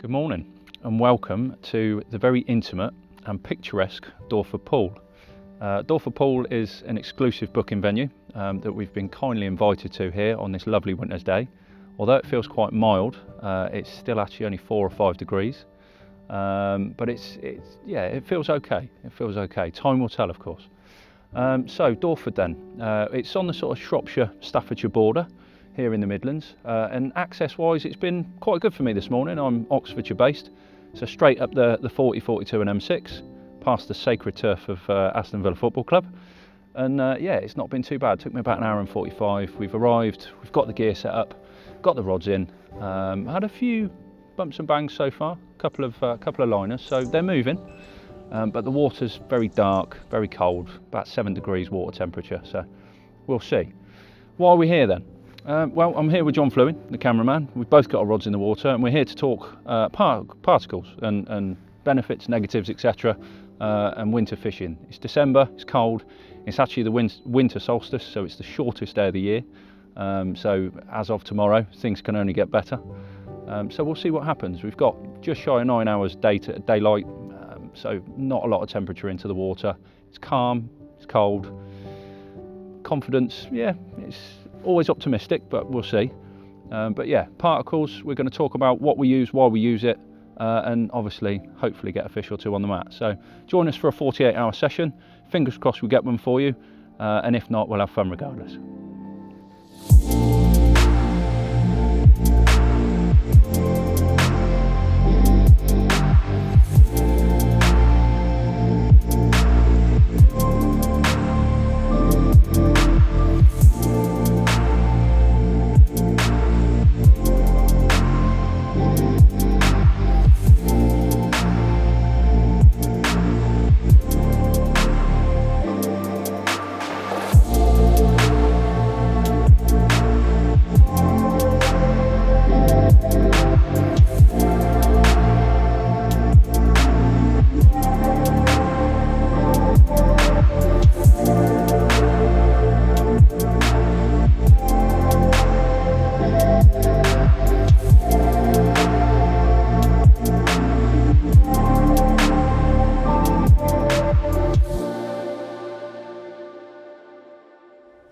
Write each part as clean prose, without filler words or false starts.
Good morning and welcome to the very intimate and picturesque Dawford Pool. Dawford Pool is an exclusive booking venue that we've been kindly invited to here on this lovely winter's day. Although it feels quite mild, it's still actually only 4 or 5 degrees, but it feels okay. It feels okay. Time will tell, of course. So Dawford then, it's on the sort of Shropshire-Staffordshire border here in the Midlands, and access wise it's been quite good for me this morning. I'm Oxfordshire based, so straight up the 40, 42 and M6 past the sacred turf of Aston Villa Football Club, and it's not been too bad. It took me about an hour and 45. We've arrived, we've got the gear set up, got the rods in, had a few bumps and bangs so far, couple of liners, so they're moving, but the water's very dark, very cold, about 7 degrees water temperature, so we'll see. Why are we here then? Well, I'm here with John Fluin, the cameraman. We've both got our rods in the water, and we're here to talk particles and benefits, negatives, etc. And winter fishing. It's December, it's cold, it's actually the winter solstice, so it's the shortest day of the year. So as of tomorrow, things can only get better. So we'll see what happens. We've got just shy of 9 hours daylight, so not a lot of temperature into the water. It's calm, it's cold. Confidence, it's always optimistic, but we'll see. But particles, we're going to talk about what we use, why we use it, and obviously hopefully get a fish or two on the mat. So join us for a 48-hour session. Fingers crossed we get one for you, and if not, we'll have fun regardless.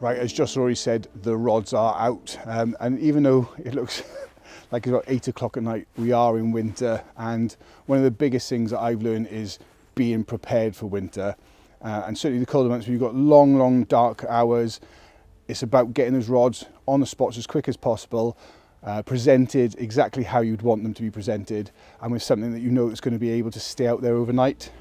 Right, as Joss already said, the rods are out, and even though it looks like it's about 8 o'clock at night, we are in winter, and one of the biggest things that I've learned is being prepared for winter, and certainly the colder months, when you've got long dark hours, it's about getting those rods on the spots as quick as possible, presented exactly how you'd want them to be presented, and with something that you know is going to be able to stay out there overnight.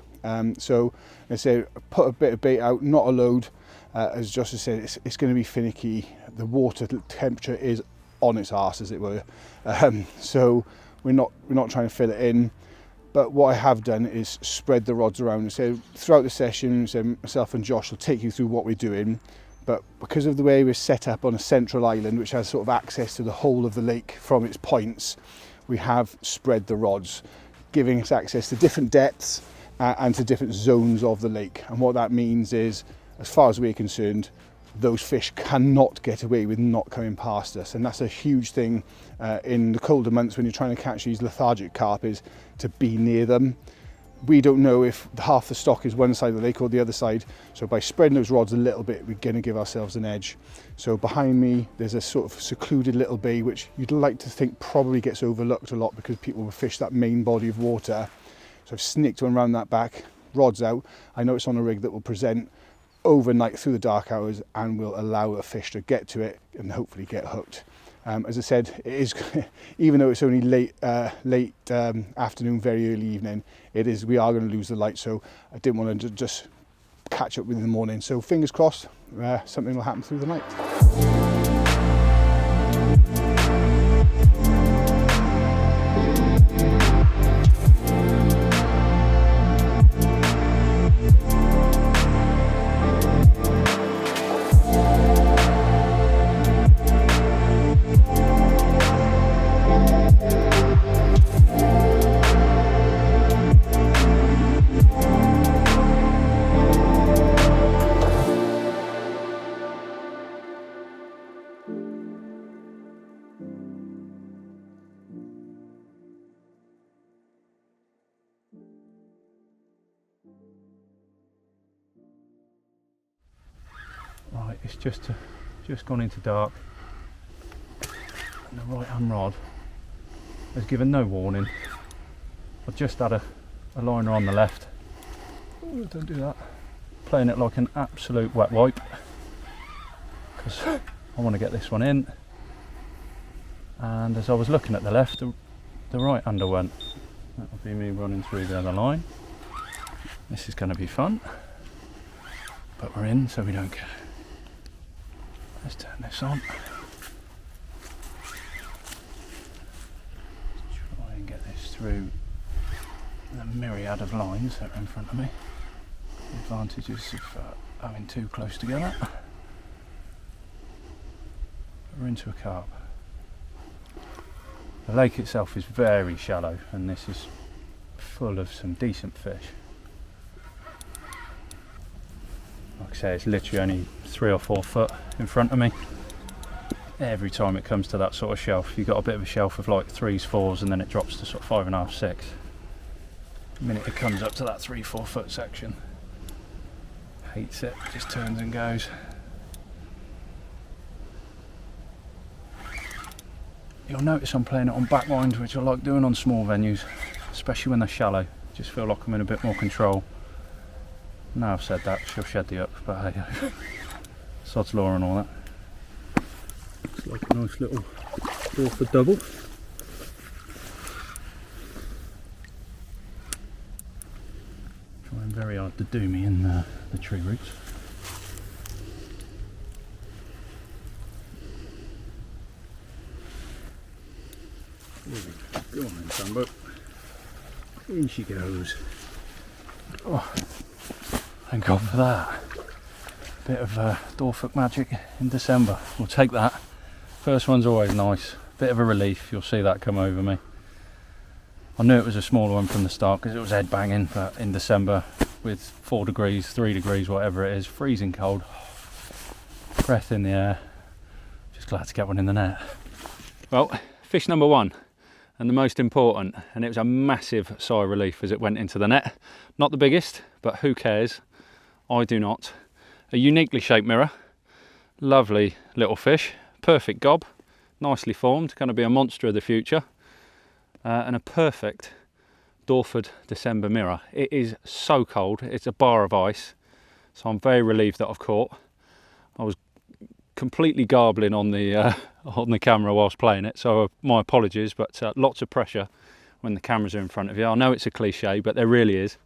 So I say, put a bit of bait out, not a load. As Josh has said, it's going to be finicky. The water temperature is on its arse, as it were. So we're not trying to fill it in. But what I have done is spread the rods around. So throughout the session, myself and Josh will take you through what we're doing. But because of the way we're set up on a central island, which has sort of access to the whole of the lake from its points, we have spread the rods, giving us access to different depths and to different zones of the lake. And what that means is, as far as we're concerned, those fish cannot get away with not coming past us, and that's a huge thing in the colder months when you're trying to catch these lethargic carp, is to be near them. We don't know if half the stock is one side of the lake or the other side, so by spreading those rods a little bit, we're going to give ourselves an edge. So behind me there's a sort of secluded little bay which you'd like to think probably gets overlooked a lot because people will fish that main body of water. So I've sneaked one around that back, rods out. I know it's on a rig that will present overnight through the dark hours and will allow a fish to get to it and hopefully get hooked. As I said, it is even though it's only late afternoon, very early evening, we are going to lose the light, so I didn't want to just catch up with in the morning. So fingers crossed, something will happen through the night. it's just gone into dark. And the right hand rod has given no warning. I've just had a liner on the left. Oh, don't do that. Playing it like an absolute wet wipe because I want to get this one in. And as I was looking at the left, the right hander went. That will be me running through the other line. This is going to be fun, but we're in so we don't care. Let's turn this on. Try and get this through the myriad of lines that are in front of me. The advantages of having too close together. We're into a carp. The lake itself is very shallow and this is full of some decent fish. Like I say, it's literally only 3 or 4 foot in front of me. Every time it comes to that sort of shelf, you've got a bit of a shelf of like 3s, 4s, and then it drops to sort of 5.5, 6. The minute it comes up to that 3, 4 foot section, hates it, just turns and goes. You'll notice I'm playing it on back lines, which I like doing on small venues, especially when they're shallow. Just feel like I'm in a bit more control. Now I've said that, she'll shed the up, but hey, sod's law and all that. Looks like a nice little Dawford double. Trying very hard to do me in the tree roots. Go on then, Sambo. In she goes. Oh, thank God for that. Bit of Dawford magic in December. We'll take that. First one's always nice. Bit of a relief. You'll see that come over me. I knew it was a smaller one from the start because it was head banging, but in December with 4 degrees, 3 degrees, whatever it is, freezing cold, breath in the air. Just glad to get one in the net. Well, fish number 1. And the most important, and it was a massive sigh of relief as it went into the net. Not the biggest, but who cares? I do not. A uniquely shaped mirror, lovely little fish, perfect gob, nicely formed, going to be a monster of the future, and a perfect Dawford December mirror. It is so cold, it's a bar of ice, so I'm very relieved that I've caught. I was completely garbling on the camera whilst playing it, so my apologies, but lots of pressure when the cameras are in front of you. I know it's a cliche, but there really is.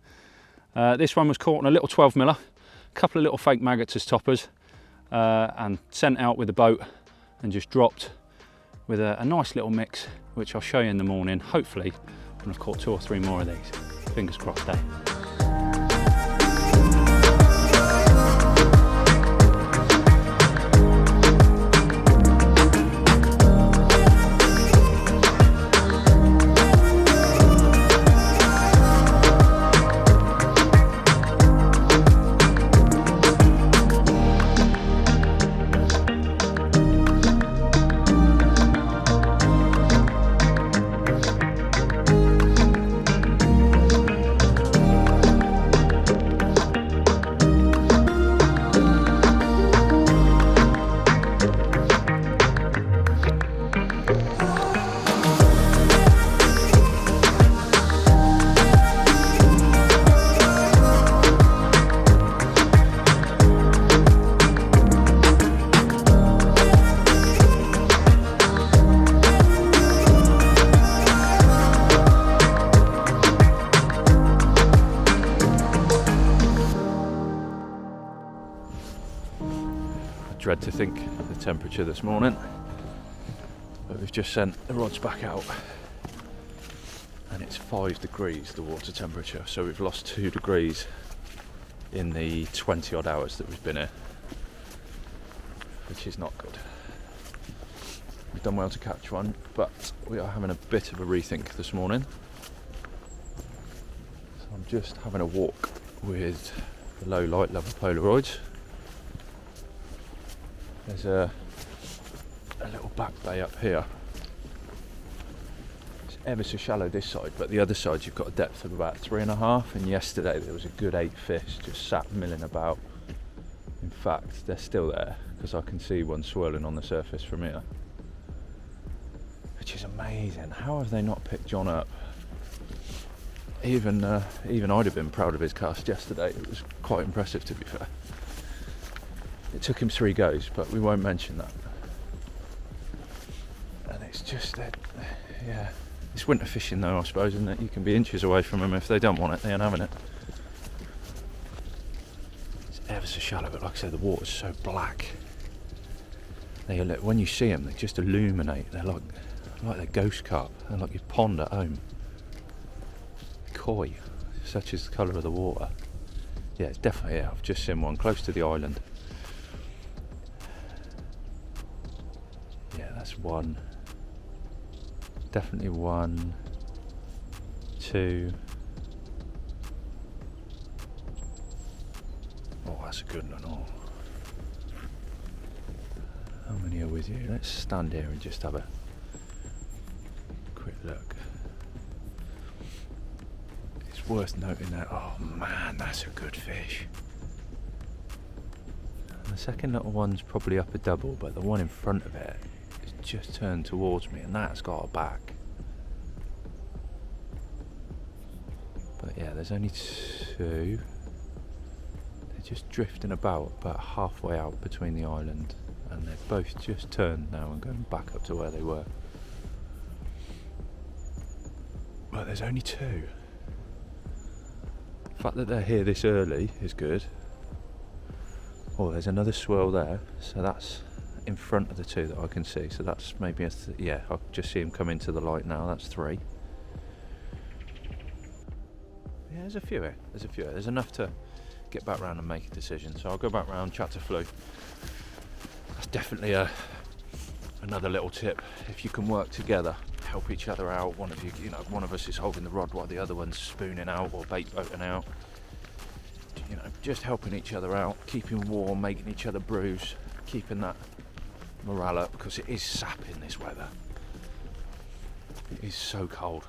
This one was caught on a little 12 miller, a couple of little fake maggots as toppers, and sent out with a boat and just dropped with a nice little mix, which I'll show you in the morning, hopefully, when I've caught 2 or 3 more of these. Fingers crossed, eh? Dread to think the temperature this morning, but we've just sent the rods back out and it's 5 degrees the water temperature, so we've lost 2 degrees in the 20 odd hours that we've been here, which is not good. We've done well to catch one, but we are having a bit of a rethink this morning, so I'm just having a walk with the low light level Polaroids. There's a little back bay up here. It's ever so shallow this side, but the other side you've got a depth of about 3.5, and yesterday there was a good 8 fish just sat milling about in fact they're still there, because I can see one swirling on the surface from here, which is amazing. How have they not picked John up? Even I'd have been proud of his cast yesterday. It was quite impressive, to be fair. It took him 3 goes, but we won't mention that. And it's just that, yeah, it's winter fishing though, I suppose, isn't it? You can be inches away from them. If they don't want it, they ain't having it. It's ever so shallow, but like I said, the water's so black. When you see them, they just illuminate. They're like they're ghost carp. They're like your pond at home. Koi, such is the colour of the water. Yeah, it's definitely, yeah, I've just seen one close to the island. Yeah, that's one. Definitely 1, 2. Oh, that's a good one. Oh. How many are with you? Let's stand here and just have a quick look. It's worth noting that, oh man, that's a good fish. And the second little one's probably up a double, but the one in front of it is just turned towards me, and that's got a back. But yeah, there's only 2. They're just drifting about halfway out between the island, and they've both just turned now and going back up to where they were. But there's only 2. The fact that they're here this early is good. Oh, there's another swirl there, so that's in front of the 2 that I can see. So that's maybe yeah, I just see him come into the light now. That's 3. Yeah, there's a few here. There's enough to get back round and make a decision. So I'll go back round, chat to Flu. That's definitely another little tip. If you can work together, help each other out. One of us is holding the rod while the other one's spooning out or bait boating out. Just helping each other out, keeping warm, making each other brews, keeping that morale up, because it is sapping this weather. It is so cold.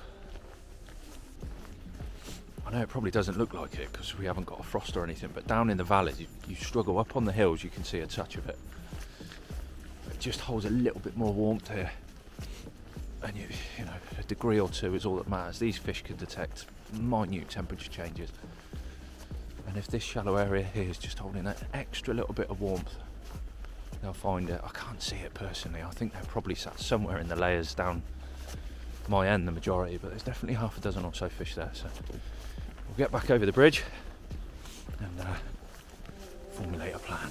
I know it probably doesn't look like it because we haven't got a frost or anything, but down in the valleys you struggle. Up on the hills you can see a touch of it. It just holds a little bit more warmth here, and you know, a degree or 2 is all that matters. These fish can detect minute temperature changes, and if this shallow area here is just holding that extra little bit of warmth, they'll find it. I can't see it personally. I think they're probably sat somewhere in the layers down my end, the majority, but there's definitely half a dozen or so fish there. So we'll get back over the bridge and formulate a plan.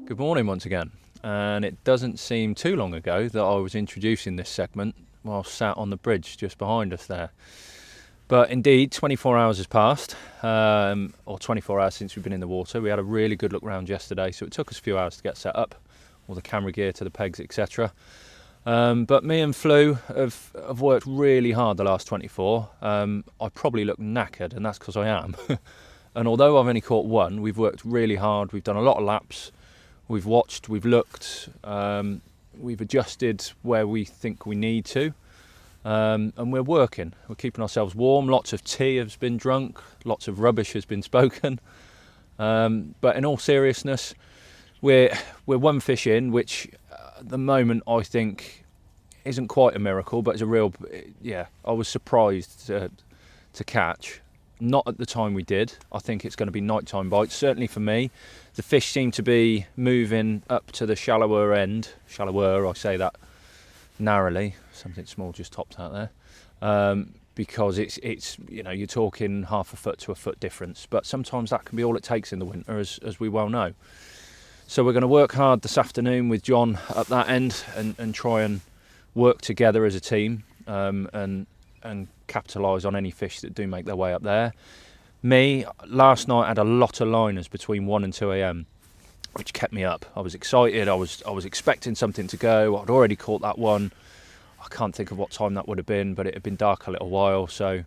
Good morning once again, and it doesn't seem too long ago that I was introducing this segment while sat on the bridge just behind us there. But indeed, 24 hours has passed, or 24 hours since we've been in the water. We had a really good look round yesterday, so it took us a few hours to get set up, all the camera gear to the pegs, etc. But me and Flu have worked really hard the last 24. I probably look knackered, and that's because I am. And although I've only caught one, we've worked really hard. We've done a lot of laps. We've watched, we've looked, we've adjusted where we think we need to, and we're working. We're keeping ourselves warm. Lots of tea has been drunk, lots of rubbish has been spoken. But in all seriousness, we're one fish in, which at the moment I think isn't quite a miracle, but it's a real, yeah, I was surprised to catch. Not at the time we did. I think it's going to be nighttime bites, certainly for me. The fish seem to be moving up to the shallower end, shallower, I say that narrowly. Something small just topped out there, because it's you're talking half a foot to a foot difference, but sometimes that can be all it takes in the winter, as we well know. So we're going to work hard this afternoon with John at that end and try and work together as a team, and capitalise on any fish that do make their way up there. Me, last night I had a lot of liners between 1 and 2 a.m, which kept me up. I was excited, I was expecting something to go. I'd already caught that one. I can't think of what time that would have been, but it had been dark a little while, so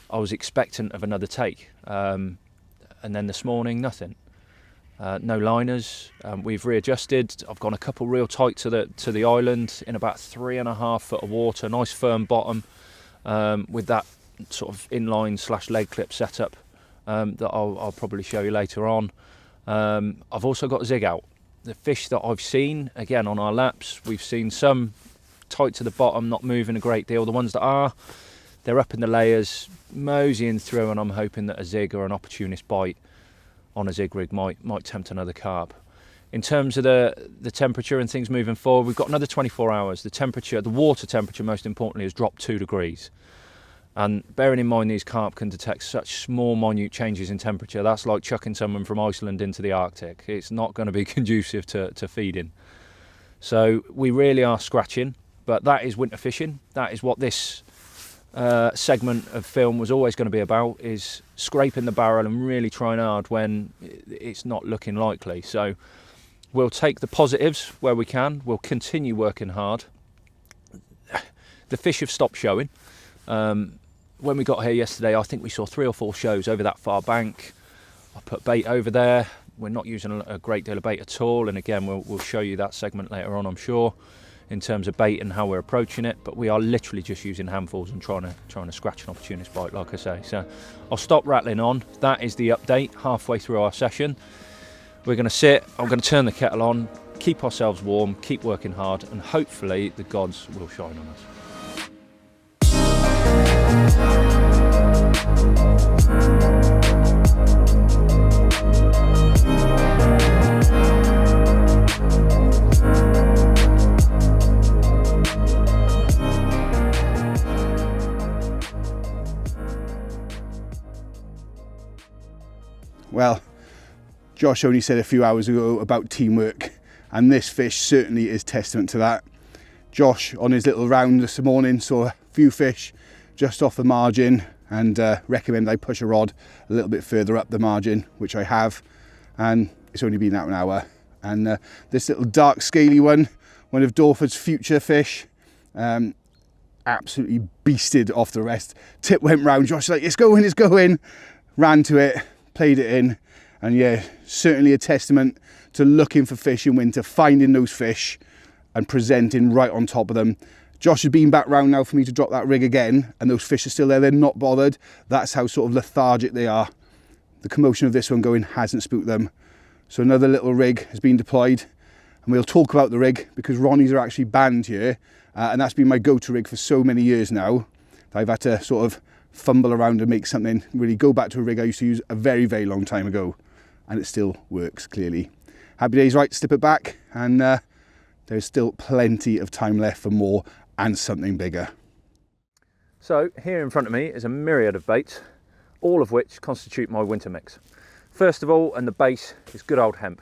I was expectant of another take. And then this morning, nothing. No liners. We've readjusted. I've gone a couple real tight to the island in about 3.5 foot of water, nice firm bottom, with that sort of inline / leg clip setup that I'll probably show you later on. I've also got a zig out. The fish that I've seen, again on our laps, we've seen some tight to the bottom, not moving a great deal. The ones that are, they're up in the layers, moseying through, and I'm hoping that a zig or an opportunist bite on a zig rig might tempt another carp. In terms of the temperature and things moving forward, we've got another 24 hours. The water temperature, most importantly, has dropped 2 degrees. And bearing in mind these carp can detect such small, minute changes in temperature, that's like chucking someone from Iceland into the Arctic. It's not going to be conducive to feeding. So we really are scratching, but that is winter fishing. That is what this segment of film was always going to be about, is scraping the barrel and really trying hard when it's not looking likely. So we'll take the positives where we can. We'll continue working hard. The fish have stopped showing. When we got here yesterday, I think we saw 3 or 4 shows over that far bank. I put bait over there. We're not using a great deal of bait at all, and again we'll show you that segment later on, I'm sure, in terms of bait and how we're approaching it. But we are literally just using handfuls and trying to scratch an opportunist bite, like I say. So I'll stop rattling on. That is the update halfway through our session. We're going to sit, I'm going to turn the kettle on, keep ourselves warm, keep working hard, and hopefully the gods will shine on us. Well, Josh only said a few hours ago about teamwork, and this fish certainly is testament to that. Josh, on his little round this morning, saw a few fish just off the margin and recommended I push a rod a little bit further up the margin, which I have, and it's only been out an hour. And this little dark scaly one of Dawford's future fish, absolutely beasted off the rest. Tip went round, Josh was like, it's going, ran to it, played it in, and yeah, certainly a testament to looking for fish in winter, finding those fish and presenting right on top of them. Josh has been back round now for me to drop that rig again, and those fish are still there. They're not bothered. That's how sort of lethargic they are. The commotion of this one going hasn't spooked them. So another little rig has been deployed, and we'll talk about the rig because Ronnies are actually banned here, and that's been my go-to rig for so many years now. I've had to sort of fumble around and make something, really go back to a rig I used to use a very, very long time ago, and it still works, clearly. Happy days, right, slip it back, and there's still plenty of time left for more and something bigger. So here in front of me is a myriad of baits, all of which constitute my winter mix. First of all, and the base, is good old hemp.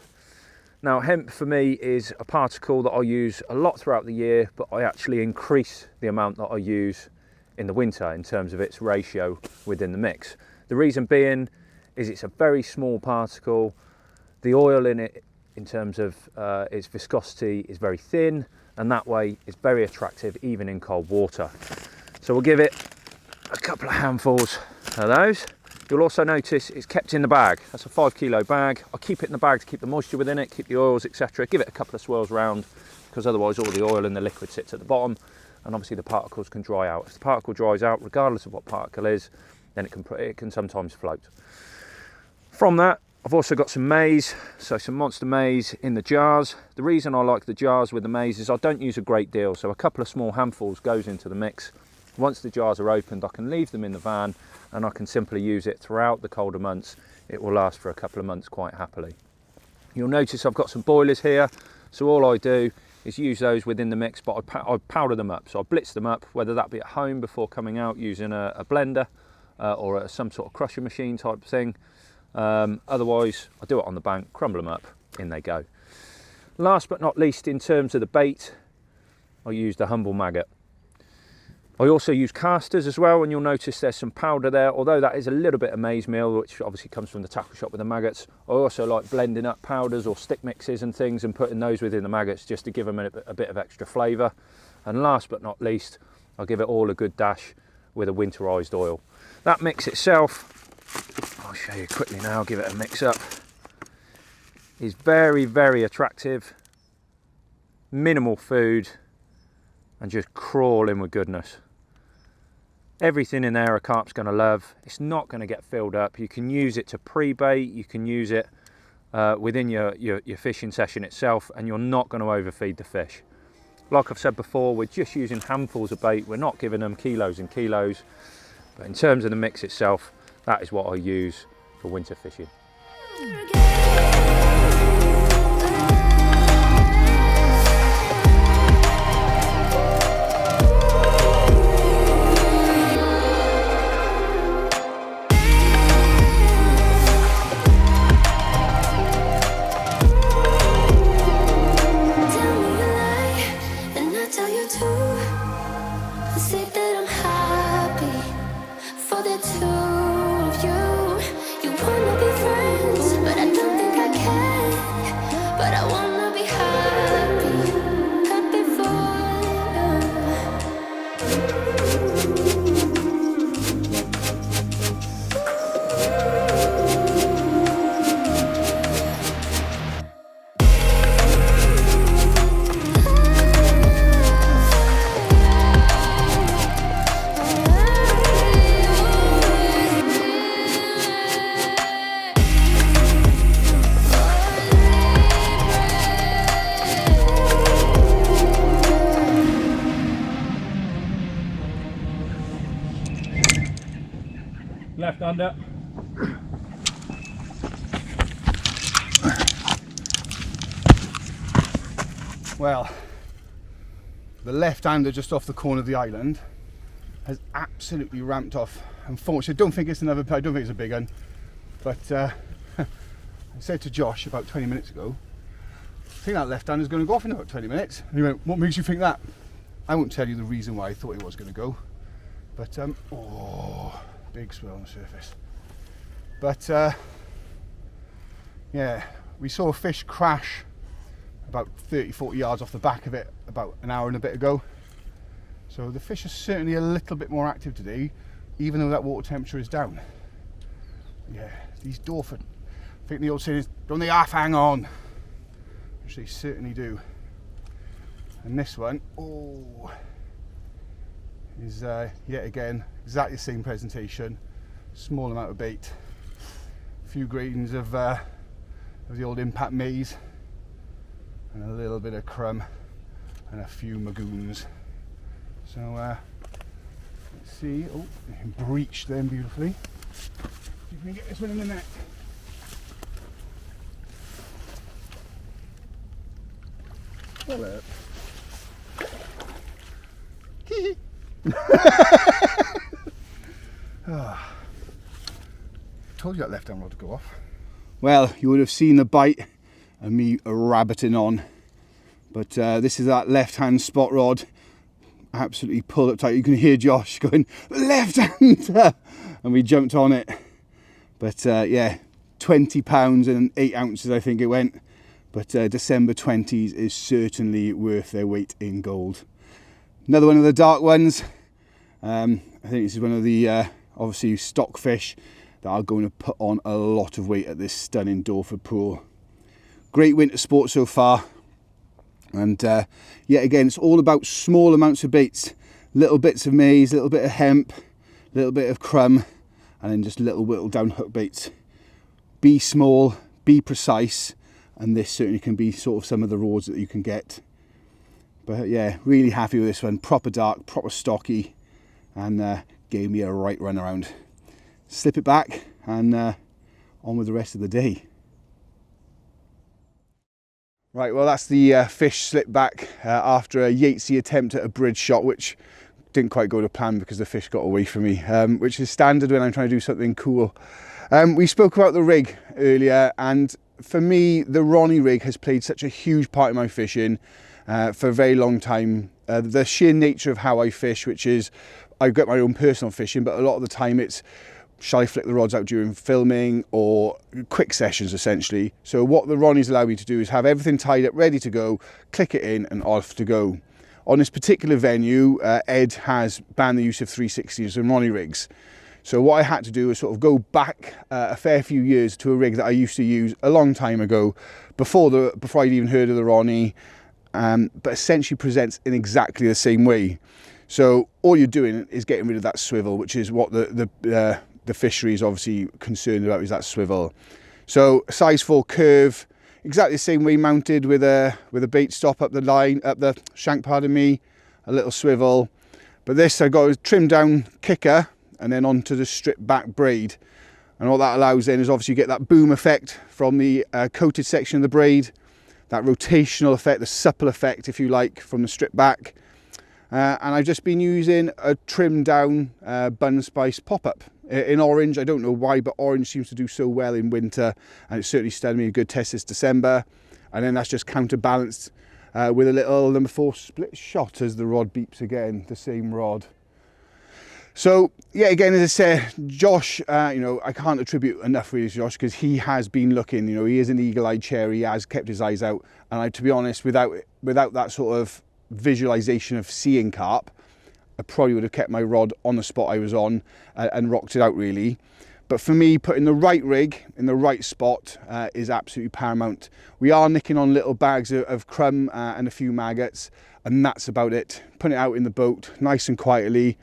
Now hemp for me is a particle that I use a lot throughout the year, but I actually increase the amount that I use in the winter in terms of its ratio within the mix. The reason being is it's a very small particle. The oil in it, in terms of its viscosity, is very thin, and that way it's very attractive even in cold water. So we'll give it a couple of handfuls of those. You'll also notice it's kept in the bag. That's a 5 kilo bag. I keep it in the bag to keep the moisture within it, keep the oils, etc. Give it a couple of swirls round, because otherwise all the oil and the liquid sits at the bottom, and obviously the particles can dry out. If the particle dries out, regardless of what particle is, then it can sometimes float. From that, I've also got some maize, so some monster maize in the jars. The reason I like the jars with the maize is I don't use a great deal, so a couple of small handfuls goes into the mix. Once the jars are opened, I can leave them in the van and I can simply use it throughout the colder months. It will last for a couple of months quite happily. You'll notice I've got some boilers here, so all I do is use those within the mix, but I powder them up. So I blitz them up, whether that be at home before coming out using a blender or some sort of crusher machine type thing. Otherwise, I do it on the bank, crumble them up, in they go. Last but not least, in terms of the bait, I use the humble maggot. I also use casters as well, and you'll notice there's some powder there, although that is a little bit of maize meal, which obviously comes from the tackle shop with the maggots. I also like blending up powders or stick mixes and things and putting those within the maggots just to give them a bit of extra flavour. And last but not least, I'll give it all a good dash with a winterized oil. That mix itself, I'll show you quickly now, give it a mix up, is very, very attractive, minimal food, and just crawling with goodness. Everything in there a carp's going to love. It's not going to get filled up. You can use it to pre-bait, you can use it within your fishing session itself, and you're not going to overfeed the fish. Like I've said before, we're just using handfuls of bait, we're not giving them kilos and kilos, but in terms of the mix itself, that is what I use for winter fishing. Left under. Well, the left-hander just off the corner of the island has absolutely ramped off. Unfortunately, I don't think it's a big one, but I said to Josh about 20 minutes ago, I think that left-hander is going to go off in about 20 minutes. And he went, "What makes you think that?" I won't tell you the reason why I thought it was going to go, but oh, big swell on the surface. But yeah, we saw a fish crash about 30-40 yards off the back of it about an hour and a bit ago. So the fish are certainly a little bit more active today, even though that water temperature is down. Yeah, these Dawford, I think the old saying is, don't they half hang on? Which they certainly do. And this one, oh, is yet again exactly the same presentation, small amount of bait, a few grains of the old impact maize, and a little bit of crumb, and a few magoons. So let's see. Oh, you can breach them beautifully. See if we can get this one in the net. Hello. Told you that left hand rod to go off. Well, you would have seen the bite and me rabbiting on, but this is that left hand spot rod, absolutely pulled up tight. You can hear Josh going, left hand, and we jumped on it. But yeah, 20 pounds and 8 ounces I think it went, but December 20s is certainly worth their weight in gold. Another one of the dark ones. I think this is one of the obviously stock fish that are going to put on a lot of weight at this stunning Dawford pool. Great winter sport so far, and yet again it's all about small amounts of baits, little bits of maize, little bit of hemp, little bit of crumb, and then just little whittled down hook baits. Be small, be precise, and this certainly can be sort of some of the rods that you can get. But yeah, really happy with this one. Proper dark, proper stocky, and gave me a right run around. Slip it back and on with the rest of the day. Right, well that's the fish slipped back after a Yatesy attempt at a bridge shot, which didn't quite go to plan because the fish got away from me, which is standard when I'm trying to do something cool. We spoke about the rig earlier, and for me the Ronnie rig has played such a huge part in my fishing for a very long time. The sheer nature of how I fish, which is I've got my own personal fishing, but a lot of the time it's shall I flick the rods out during filming or quick sessions essentially. So what the Ronnies allow me to do is have everything tied up, ready to go, click it in and off to go. On this particular venue, Ed has banned the use of 360s and Ronnie rigs. So what I had to do is sort of go back a fair few years to a rig that I used to use a long time ago, before I'd even heard of the Ronnie, but essentially presents in exactly the same way. So all you're doing is getting rid of that swivel, which is what the fishery is obviously concerned about, is that swivel. So size 4 curve, exactly the same way, mounted with a bait stop up the shank, pardon me, a little swivel. But this I got a trimmed down kicker and then onto the stripped back braid. And what that allows then is obviously you get that boom effect from the coated section of the braid, that rotational effect, the supple effect if you like, from the stripped back. And I've just been using a trimmed down Bun Spice pop-up in orange. I don't know why, but orange seems to do so well in winter, and it certainly stood me a good test this December. And then that's just counterbalanced with a little number 4 split shot as the rod beeps again, the same rod. So yeah, again, as I said, Josh, you know, I can't attribute enough really to Josh, because he has been looking, you know, he is an eagle-eyed cherry, he has kept his eyes out. And to be honest, without that sort of visualization of seeing carp, I probably would have kept my rod on the spot I was on and rocked it out really. But for me, putting the right rig in the right spot is absolutely paramount. We are nicking on little bags of crumb and a few maggots, and that's about it. Putting it out in the boat nice and quietly,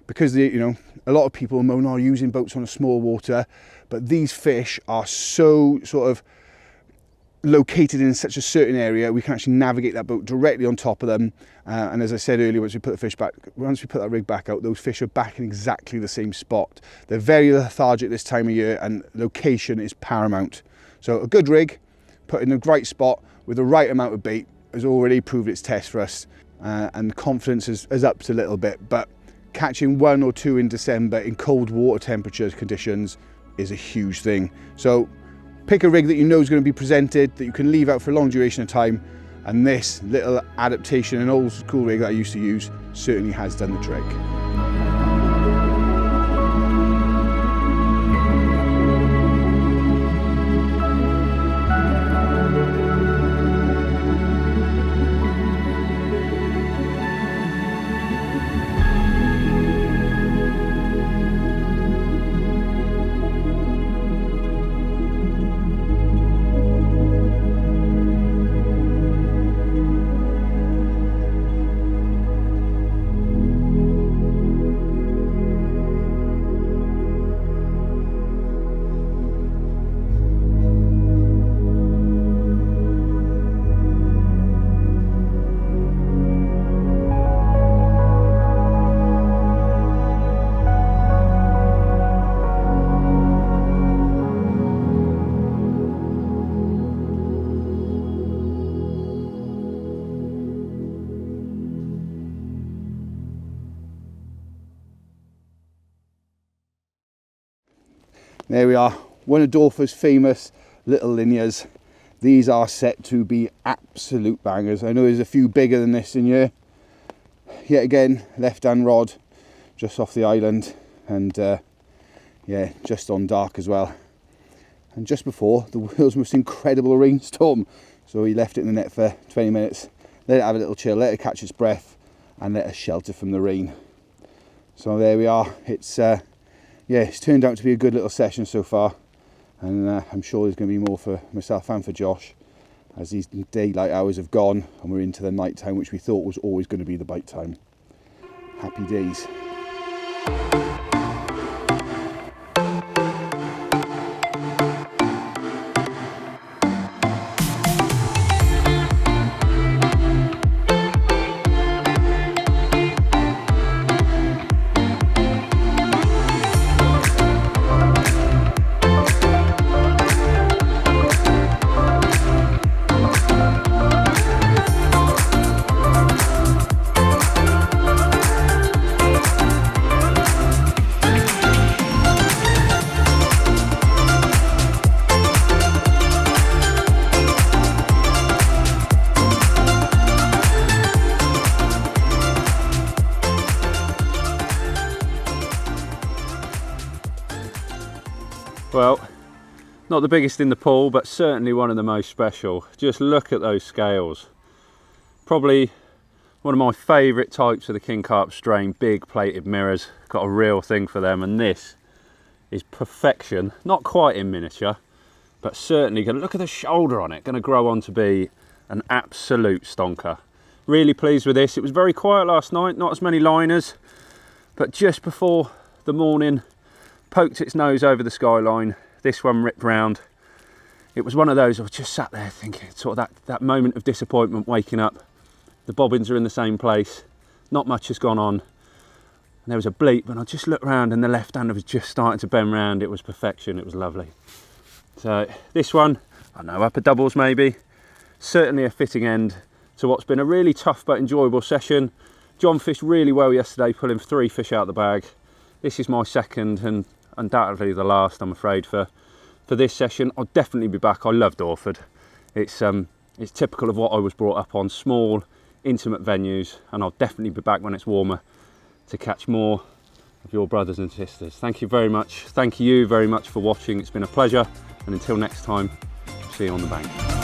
because you know, a lot of people moan are using boats on a small water, but these fish are so sort of located in such a certain area, we can actually navigate that boat directly on top of them. And as I said earlier, once we put that rig back out, those fish are back in exactly the same spot. They're very lethargic this time of year, and location is paramount. So a good rig put in the right spot with the right amount of bait has already proved its test for us, and confidence has upped a little bit. But catching 1 or 2 in December in cold water temperature conditions is a huge thing. So pick a rig that you know is going to be presented, that you can leave out for a long duration of time, and this little adaptation, an old school rig that I used to use, certainly has done the trick. There we are, one of Dawford's famous little linears. These are set to be absolute bangers. I know there's a few bigger than this in here. Yet again, left-hand rod, just off the island, and yeah, just on dark as well. And just before the world's most incredible rainstorm. So he left it in the net for 20 minutes, let it have a little chill, let it catch its breath, and let us shelter from the rain. So there we are. Yeah, it's turned out to be a good little session so far, and I'm sure there's going to be more for myself and for Josh as these daylight hours have gone and we're into the night time, which we thought was always going to be the bite time. Happy days. Well, not the biggest in the pool, but certainly one of the most special. Just look at those scales. Probably one of my favourite types of the king carp strain, big plated mirrors. Got a real thing for them, and this is perfection. Not quite in miniature, but certainly gonna look at the shoulder on it. Gonna grow on to be an absolute stonker. Really pleased with this. It was very quiet last night, not as many liners, but just before the morning, poked its nose over the skyline. This one ripped round. It was one of those, I was just sat there thinking, sort of that moment of disappointment, waking up. The bobbins are in the same place, not much has gone on. And there was a bleep, and I just looked around and the left hander was just starting to bend round. It was perfection, it was lovely. So this one, I don't know, upper doubles maybe. Certainly a fitting end to what's been a really tough but enjoyable session. John fished really well yesterday, pulling 3 fish out of the bag. This is my second and undoubtedly the last, I'm afraid, for this session. I'll definitely be back. I love Dawford. It's typical of what I was brought up on, small, intimate venues, and I'll definitely be back when it's warmer to catch more of your brothers and sisters. Thank you very much. Thank you very much for watching. It's been a pleasure, and until next time, see you on the bank.